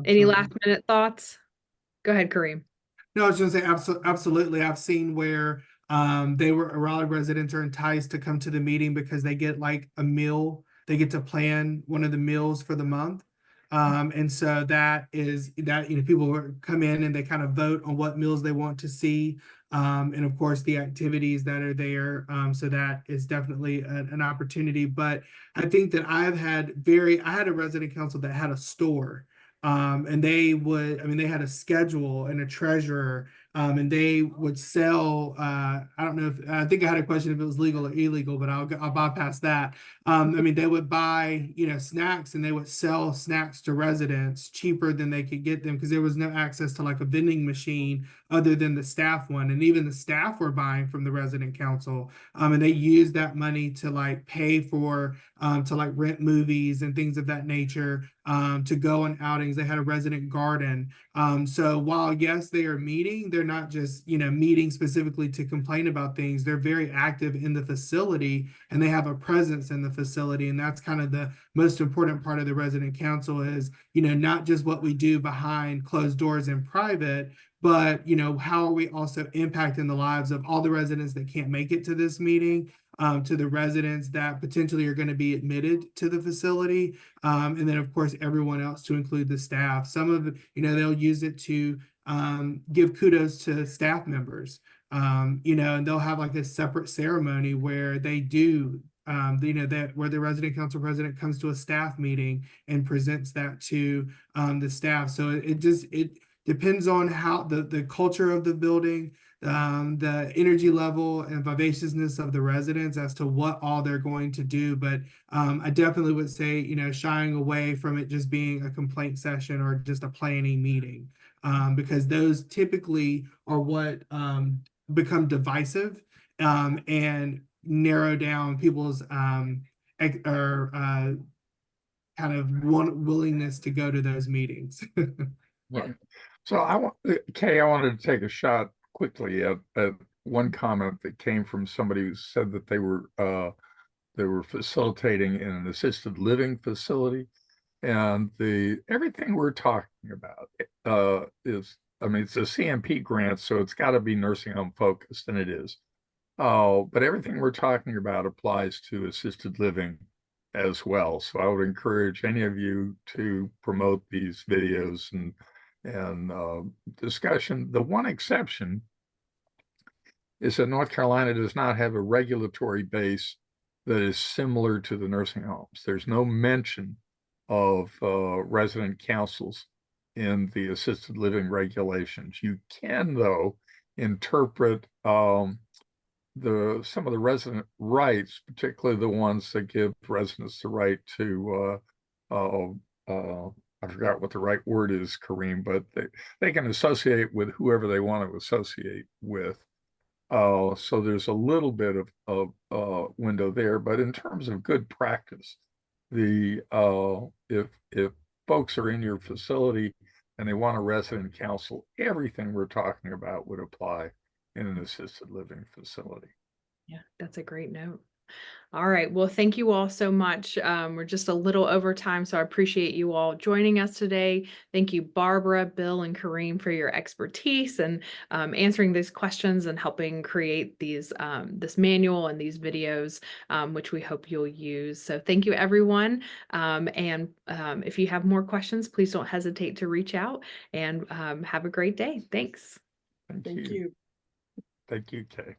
Any last minute thoughts? Go ahead, Kareem. No, I was going to say absolutely. I've seen where Raleigh residents are enticed to come to the meeting because they get like a meal. They get to plan one of the meals for the month. And so that people come in and they kind of vote on what meals they want to see. And of course the activities that are there. So that is definitely an opportunity. But I think that I had a resident council that had a store. And they had a schedule and a treasurer, and they would sell, I think I had a question if it was legal or illegal, but I'll bypass that. They would buy, snacks, and they would sell snacks to residents cheaper than they could get them because there was no access to like a vending machine other than the staff one. And even the staff were buying from the resident council. And they used that money to like pay for, to like rent movies and things of that nature, to go on outings. They had a resident garden. So while yes, they are meeting, they're not just, meeting specifically to complain about things. They're very active in the facility and they have a presence in the facility. And that's kind of the most important part of the resident council is, not just what we do behind closed doors in private, but, how are we also impacting the lives of all the residents that can't make it to this meeting, to the residents that potentially are going to be admitted to the facility, and then of course everyone else, to include the staff. Some of it, they'll use it to give kudos to staff members, and they'll have like a separate ceremony where they do that where the resident council president comes to a staff meeting and presents that to the staff. So it depends on how the culture of the building, the energy level and vivaciousness of the residents as to what all they're going to do. But I definitely would say, shying away from it just being a complaint session or just a planning meeting, because those typically are what become divisive and narrow down people's kind of willingness to go to those meetings. Right. So Kay, I wanted to take a shot quickly at one comment that came from somebody who said that they were facilitating in an assisted living facility, and everything we're talking about is, I mean, it's a CMP grant, so it's got to be nursing home focused, and it is. But everything we're talking about applies to assisted living as well. So I would encourage any of you to promote these videos and discussion. The one exception is that North Carolina does not have a regulatory base that is similar to the nursing homes. There's no mention of resident councils in the assisted living regulations. You can, though, interpret some of the resident rights, particularly the ones that give residents the right to I forgot what the right word is, Kareem, but they can associate with whoever they want to associate with. So there's a little bit of window there, but in terms of good practice, if folks are in your facility and they want a resident council, everything we're talking about would apply in an assisted living facility. Yeah, that's a great note. All right. Well, thank you all so much. We're just a little over time, so I appreciate you all joining us today. Thank you, Barbara, Bill, and Kareem, for your expertise and answering these questions and helping create these this manual and these videos, which we hope you'll use. So thank you, everyone. If you have more questions, please don't hesitate to reach out, and have a great day. Thanks. Thank you. Thank you, Kay.